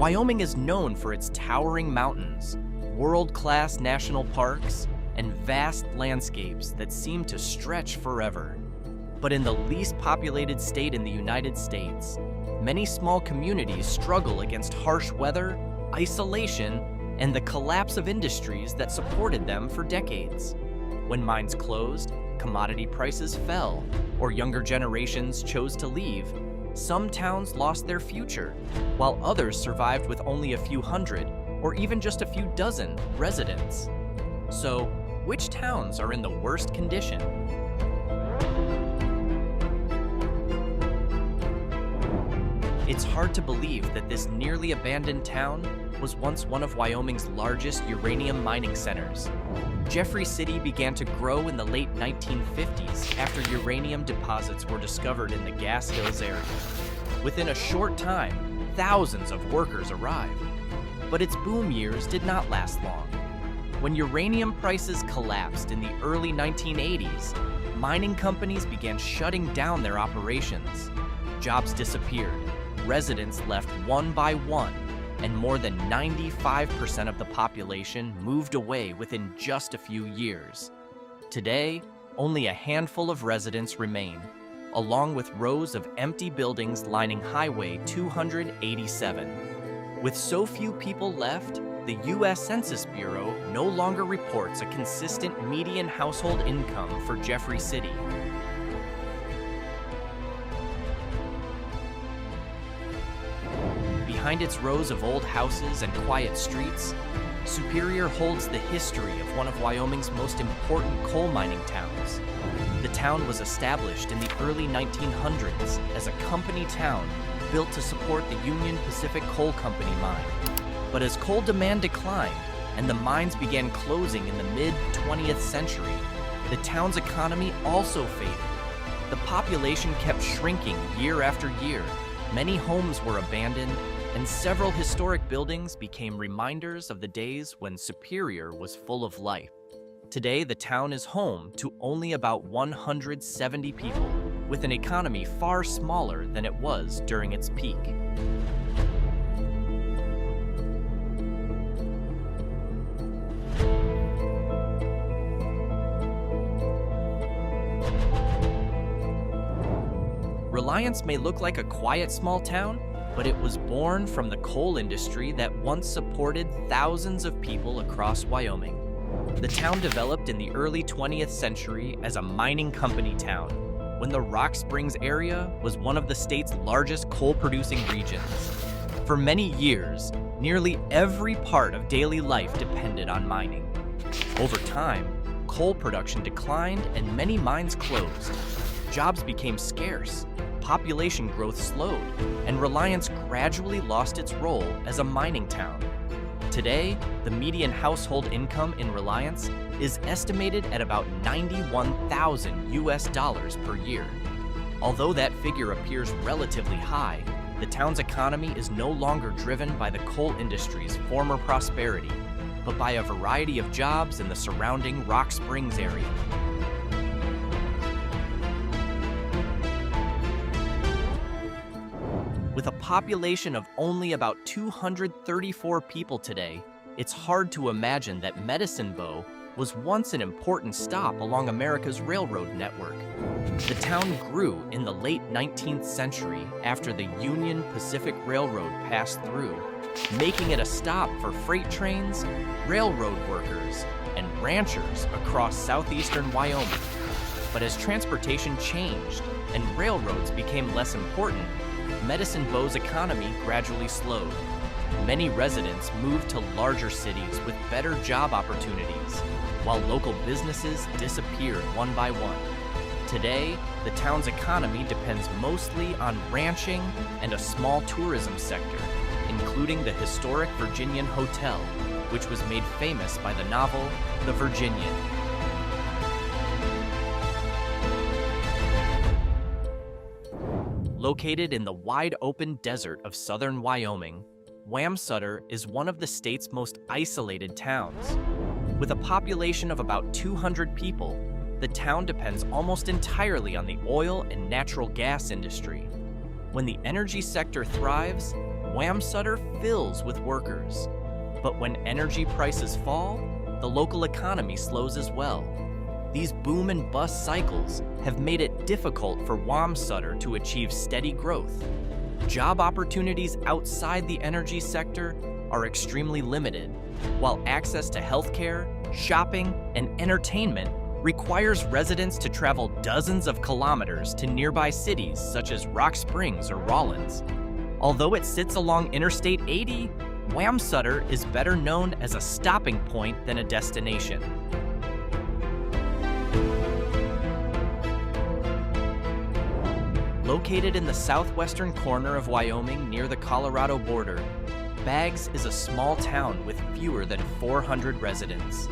Wyoming is known for its towering mountains, world-class national parks, and vast landscapes that seem to stretch forever. But in the least populated state in the United States, many small communities struggle against harsh weather, isolation, and the collapse of industries that supported them for decades. When mines closed, commodity prices fell, or younger generations chose to leave, some towns lost their future, while others survived with only a few hundred, or even just a few dozen, residents. So, which towns are in the worst condition? It's hard to believe that this nearly abandoned town was once one of Wyoming's largest uranium mining centers. Jeffrey City began to grow in the late 1950s after uranium deposits were discovered in the Gas Hills area. Within a short time, thousands of workers arrived. But its boom years did not last long. When uranium prices collapsed in the early 1980s, mining companies began shutting down their operations. Jobs disappeared, residents left one by one, and more than 95% of the population moved away within just a few years. Today, only a handful of residents remain, along with rows of empty buildings lining Highway 287. With so few people left, the U.S. Census Bureau no longer reports a consistent median household income for Jeffrey City. Behind its rows of old houses and quiet streets, Superior holds the history of one of Wyoming's most important coal mining towns. The town was established in the early 1900s as a company town built to support the Union Pacific Coal Company mine. But as coal demand declined and the mines began closing in the mid-20th century, the town's economy also faded. The population kept shrinking year after year. Many homes were abandoned, and several historic buildings became reminders of the days when Superior was full of life. Today, the town is home to only about 170 people, with an economy far smaller than it was during its peak. Reliance may look like a quiet small town, but it was born from the coal industry that once supported thousands of people across Wyoming. The town developed in the early 20th century as a mining company town, when the Rock Springs area was one of the state's largest coal-producing regions. For many years, nearly every part of daily life depended on mining. Over time, coal production declined and many mines closed. Jobs became scarce, population growth slowed, and Reliance gradually lost its role as a mining town. Today, the median household income in Reliance is estimated at about $91,000 per year. Although that figure appears relatively high, the town's economy is no longer driven by the coal industry's former prosperity, but by a variety of jobs in the surrounding Rock Springs area. With a population of only about 234 people today, it's hard to imagine that Medicine Bow was once an important stop along America's railroad network. The town grew in the late 19th century after the Union Pacific Railroad passed through, making it a stop for freight trains, railroad workers, and ranchers across southeastern Wyoming. But as transportation changed and railroads became less important, Medicine Bow's economy gradually slowed. Many residents moved to larger cities with better job opportunities, while local businesses disappeared one by one. Today, the town's economy depends mostly on ranching and a small tourism sector, including the historic Virginian Hotel, which was made famous by the novel The Virginian. Located in the wide-open desert of southern Wyoming, Wamsutter is one of the state's most isolated towns. With a population of about 200 people, the town depends almost entirely on the oil and natural gas industry. When the energy sector thrives, Wamsutter fills with workers. But when energy prices fall, the local economy slows as well. These boom and bust cycles have made it difficult for Wamsutter to achieve steady growth. Job opportunities outside the energy sector are extremely limited, while access to healthcare, shopping, and entertainment requires residents to travel dozens of kilometers to nearby cities such as Rock Springs or Rawlins. Although it sits along Interstate 80, Wamsutter is better known as a stopping point than a destination. Located in the southwestern corner of Wyoming near the Colorado border, Baggs is a small town with fewer than 400 residents.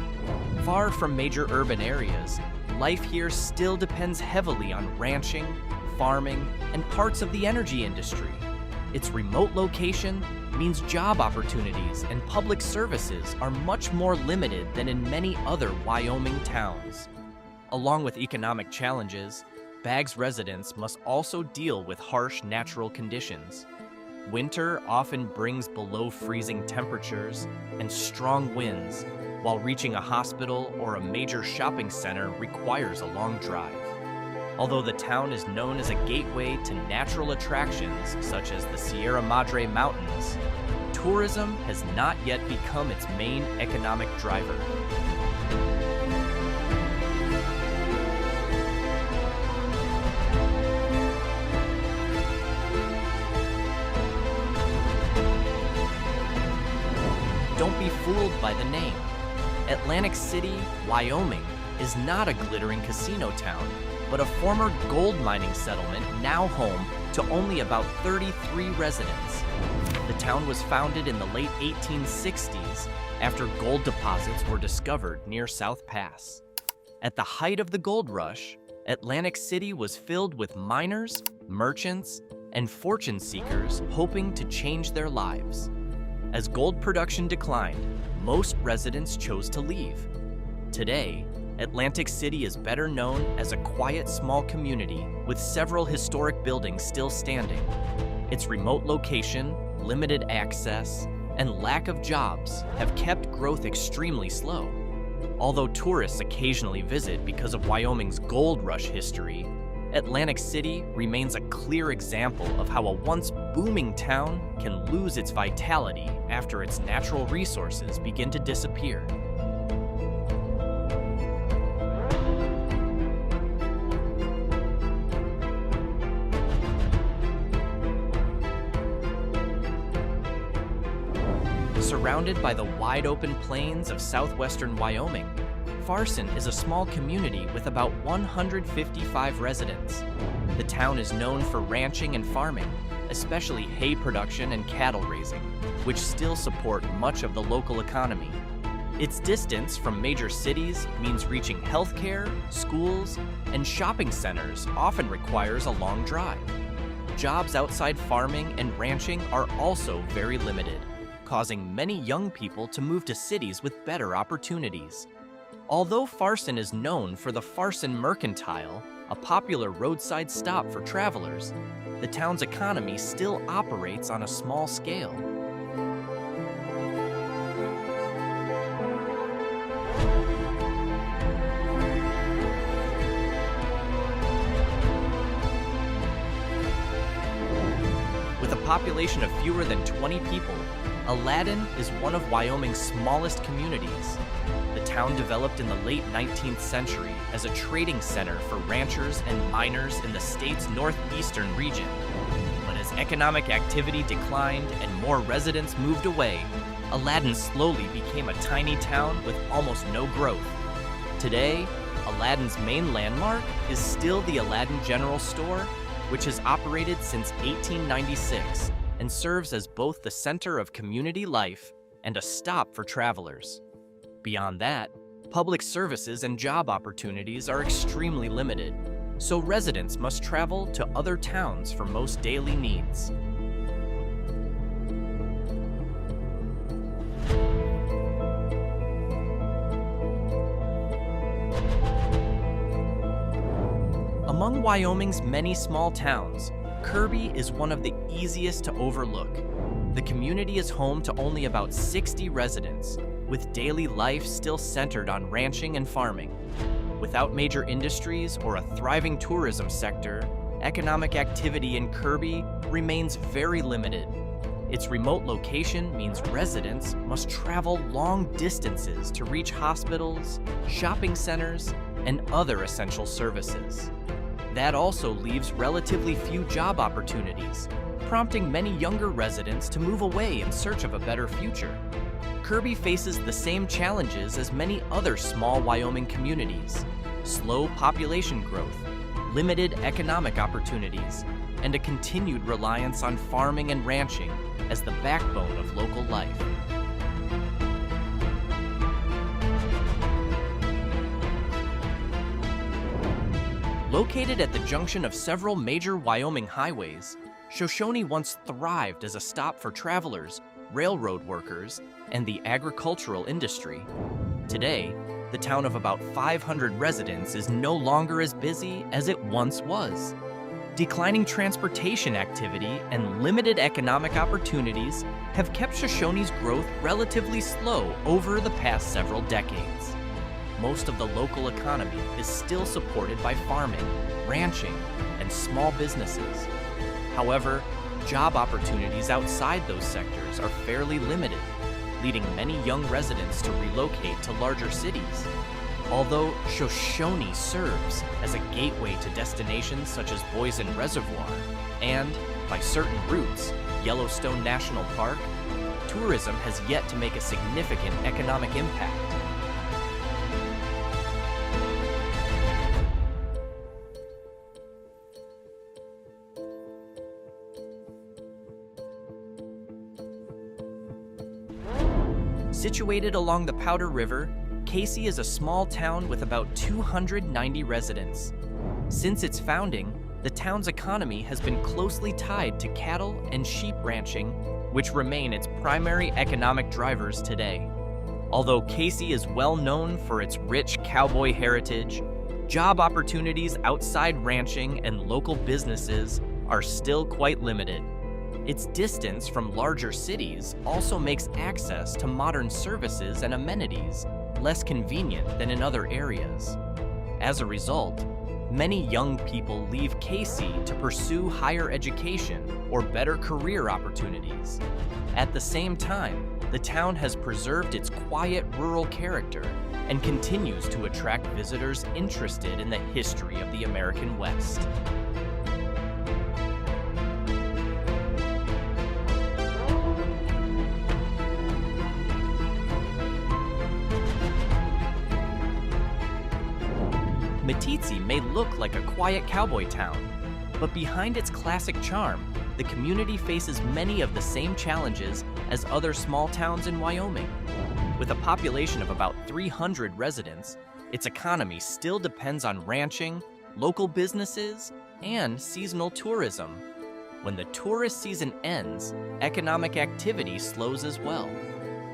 Far from major urban areas, life here still depends heavily on ranching, farming, and parts of the energy industry. Its remote location means job opportunities and public services are much more limited than in many other Wyoming towns. Along with economic challenges, Baggs residents must also deal with harsh natural conditions. Winter often brings below freezing temperatures and strong winds, while reaching a hospital or a major shopping center requires a long drive. Although the town is known as a gateway to natural attractions such as the Sierra Madre Mountains, tourism has not yet become its main economic driver. Don't be fooled by the name. Atlantic City, Wyoming, is not a glittering casino town, but a former gold mining settlement now home to only about 33 residents. The town was founded in the late 1860s after gold deposits were discovered near South Pass. At the height of the gold rush, Atlantic City was filled with miners, merchants, and fortune seekers hoping to change their lives. As gold production declined, most residents chose to leave. Today, Atlantic City is better known as a quiet small community with several historic buildings still standing. Its remote location, limited access, and lack of jobs have kept growth extremely slow. Although tourists occasionally visit because of Wyoming's gold rush history, Atlantic City remains a clear example of how a once booming town can lose its vitality after its natural resources begin to disappear. Surrounded by the wide-open plains of southwestern Wyoming, Farson is a small community with about 155 residents. The town is known for ranching and farming, especially hay production and cattle raising, which still support much of the local economy. Its distance from major cities means reaching healthcare, schools, and shopping centers often requires a long drive. Jobs outside farming and ranching are also very limited, causing many young people to move to cities with better opportunities. Although Farson is known for the Farson Mercantile, a popular roadside stop for travelers, the town's economy still operates on a small scale. With a population of fewer than 20 people, Aladdin is one of Wyoming's smallest communities. The town developed in the late 19th century as a trading center for ranchers and miners in the state's northeastern region. But as economic activity declined and more residents moved away, Aladdin slowly became a tiny town with almost no growth. Today, Aladdin's main landmark is still the Aladdin General Store, which has operated since 1896 and serves as both the center of community life and a stop for travelers. Beyond that, public services and job opportunities are extremely limited, so residents must travel to other towns for most daily needs. Among Wyoming's many small towns, Kirby is one of the easiest to overlook. the community is home to only about 60 residents, with daily life still centered on ranching and farming. Without major industries or a thriving tourism sector, economic activity in Kirby remains very limited. Its remote location means residents must travel long distances to reach hospitals, shopping centers, and other essential services. That also leaves relatively few job opportunities, prompting many younger residents to move away in search of a better future. Kirby faces the same challenges as many other small Wyoming communities: slow population growth, limited economic opportunities, and a continued reliance on farming and ranching as the backbone of local life. Located at the junction of several major Wyoming highways, Shoshone once thrived as a stop for travelers, railroad workers, and the agricultural industry. Today, the town of about 500 residents is no longer as busy as it once was. Declining transportation activity and limited economic opportunities have kept Shoshone's growth relatively slow over the past several decades. Most of the local economy is still supported by farming, ranching, and small businesses. However, job opportunities outside those sectors are fairly limited, leading many young residents to relocate to larger cities. Although Shoshone serves as a gateway to destinations such as Boise Reservoir and, by certain routes, Yellowstone National Park, tourism has yet to make a significant economic impact. Situated along the Powder River, Kaycee is a small town with about 290 residents. Since its founding, the town's economy has been closely tied to cattle and sheep ranching, which remain its primary economic drivers today. Although Kaycee is well known for its rich cowboy heritage, job opportunities outside ranching and local businesses are still quite limited. Its distance from larger cities also makes access to modern services and amenities less convenient than in other areas. As a result, many young people leave Kaycee to pursue higher education or better career opportunities. At the same time, the town has preserved its quiet rural character and continues to attract visitors interested in the history of the American West. Meeteetse may look like a quiet cowboy town, but behind its classic charm, the community faces many of the same challenges as other small towns in Wyoming. With a population of about 300 residents, its economy still depends on ranching, local businesses, and seasonal tourism. When the tourist season ends, economic activity slows as well.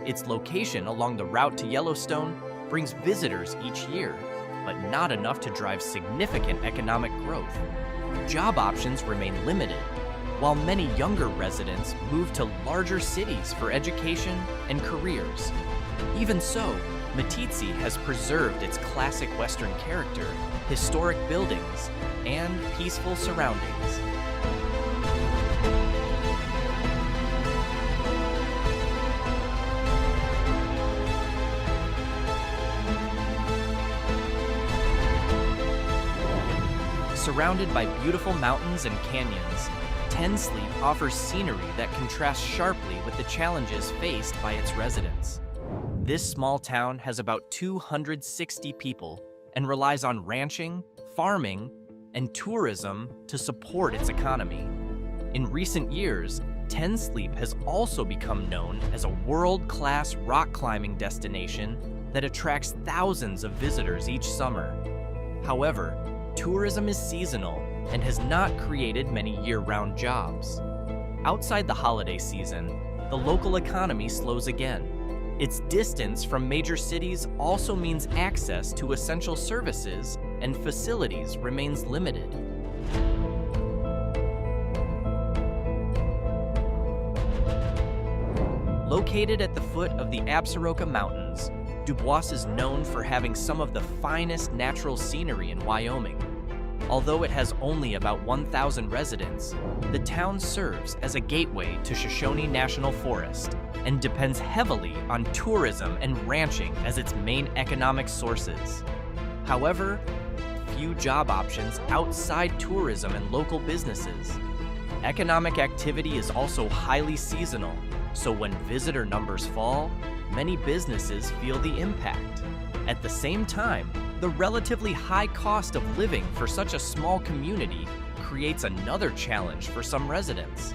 Its location along the route to Yellowstone brings visitors each year, but not enough to drive significant economic growth. Job options remain limited, while many younger residents move to larger cities for education and careers. Even so, Meeteetse has preserved its classic Western character, historic buildings, and peaceful surroundings. Surrounded by beautiful mountains and canyons, Ten Sleep offers scenery that contrasts sharply with the challenges faced by its residents. This small town has about 260 people and relies on ranching, farming, and tourism to support its economy. In recent years, Ten Sleep has also become known as a world-class rock climbing destination that attracts thousands of visitors each summer. However, tourism is seasonal and has not created many year-round jobs. Outside the holiday season, the local economy slows again. Its distance from major cities also means access to essential services and facilities remains limited. Located at the foot of the Absaroka Mountains, Dubois is known for having some of the finest natural scenery in Wyoming. Although it has only about 1,000 residents, the town serves as a gateway to Shoshone National Forest and depends heavily on tourism and ranching as its main economic sources. However, few job options outside tourism and local businesses. Economic activity is also highly seasonal, so when visitor numbers fall, many businesses feel the impact. At the same time, the relatively high cost of living for such a small community creates another challenge for some residents.